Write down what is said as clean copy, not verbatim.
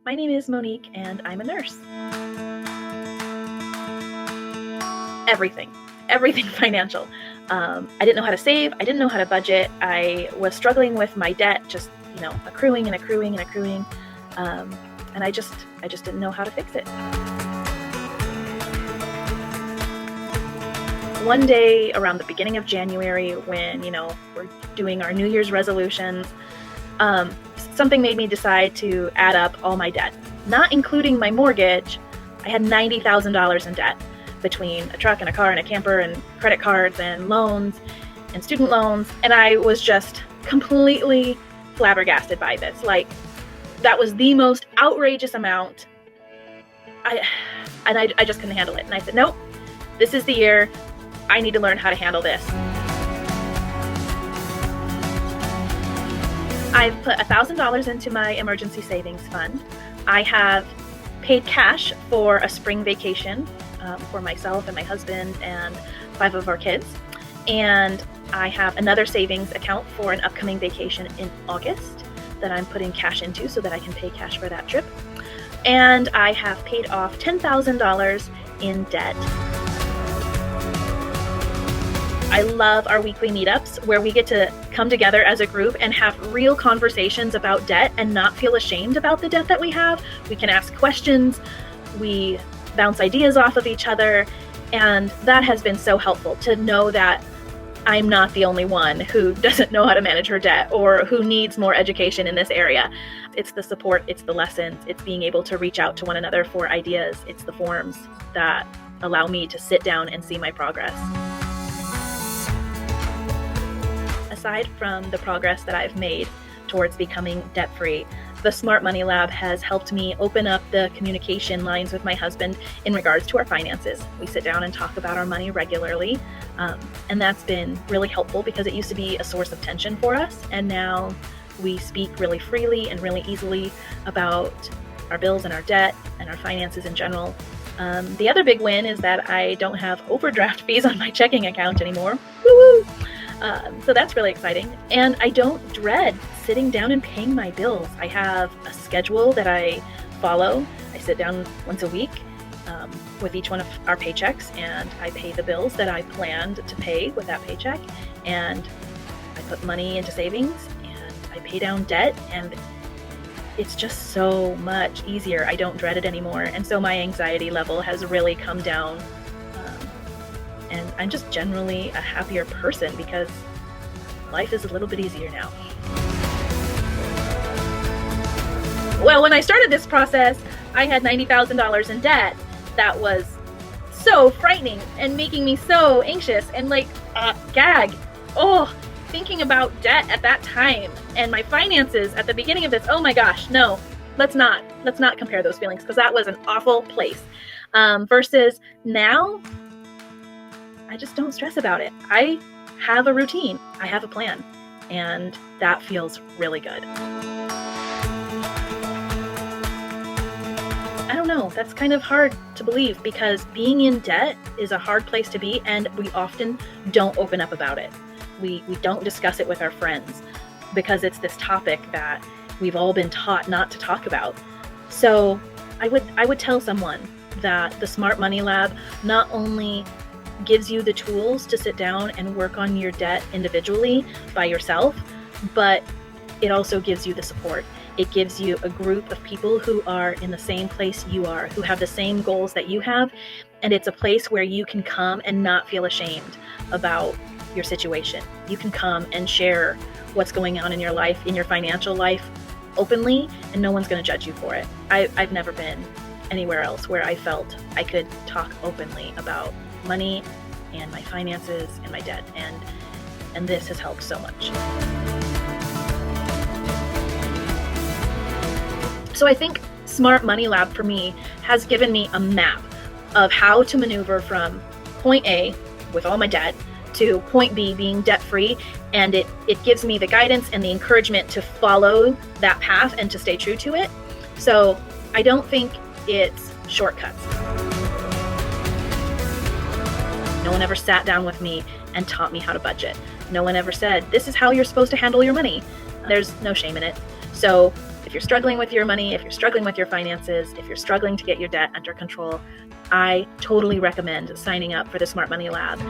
My name is Monique and I'm a nurse. Everything financial. I didn't know how to save. I didn't know how to budget. I was struggling with my debt, just, accruing and accruing and accruing. And I just didn't know how to fix it. One day around the beginning of January when, we're doing our New Year's resolutions, something made me decide to add up all my debt, not including my mortgage. I had $90,000 in debt between a truck and a car and a camper and credit cards and loans and student loans. And I was just completely flabbergasted by this. Like, that was the most outrageous amount. I just couldn't handle it. And I said, nope, this is the year. I need to learn how to handle this. I've put $1,000 into my emergency savings fund. I have paid cash for a spring vacation for myself and my husband and 5 of our kids. And I have another savings account for an upcoming vacation in August that I'm putting cash into so that I can pay cash for that trip. And I have paid off $10,000 in debt. I love our weekly meetups where we get to come together as a group and have real conversations about debt and not feel ashamed about the debt that we have. We can ask questions, we bounce ideas off of each other, and that has been so helpful to know that I'm not the only one who doesn't know how to manage her debt or who needs more education in this area. It's the support, it's the lessons, it's being able to reach out to one another for ideas, it's the forums that allow me to sit down and see my progress. Aside from the progress that I've made towards becoming debt-free, the Smart Money Lab has helped me open up the communication lines with my husband in regards to our finances. We sit down and talk about our money regularly, and that's been really helpful because it used to be a source of tension for us, and now we speak really freely and really easily about our bills and our debt and our finances in general. The other big win is that I don't have overdraft fees on my checking account anymore. Woo-woo! So that's really exciting. And I don't dread sitting down and paying my bills. I have a schedule that I follow. I sit down once a week with each one of our paychecks, and I pay the bills that I planned to pay with that paycheck. And I put money into savings and I pay down debt, and it's just so much easier. I don't dread it anymore. And so my anxiety level has really come down. And I'm just generally a happier person because life is a little bit easier now. Well, when I started this process, I had $90,000 in debt. That was so frightening and making me so anxious and gag. Oh, thinking about debt at that time and my finances at the beginning of this. Oh my gosh, no, let's not compare those feelings because that was an awful place. Versus now, I just don't stress about it. I have a routine. I have a plan. And that feels really good. I don't know. That's kind of hard to believe because being in debt is a hard place to be, and we often don't open up about it. We don't discuss it with our friends because it's this topic that we've all been taught not to talk about. So I would tell someone that the Smart Money Lab not only gives you the tools to sit down and work on your debt individually by yourself, but it also gives you the support. It gives you a group of people who are in the same place you are, who have the same goals that you have, and it's a place where you can come and not feel ashamed about your situation. You can come and share what's going on in your life, in your financial life, openly, and no one's going to judge you for it. I've never been anywhere else where I felt I could talk openly about money and my finances and my debt, and this has helped so much. So I think Smart Money Lab for me has given me a map of how to maneuver from point A with all my debt to point B being debt free, and it gives me the guidance and the encouragement to follow that path and to stay true to it. So I don't think it's shortcuts. No one ever sat down with me and taught me how to budget. No one ever said, this is how you're supposed to handle your money. There's no shame in it. So If you're struggling with your money, if you're struggling with your finances, if you're struggling to get your debt under control, I totally recommend signing up for the Smart Money Lab.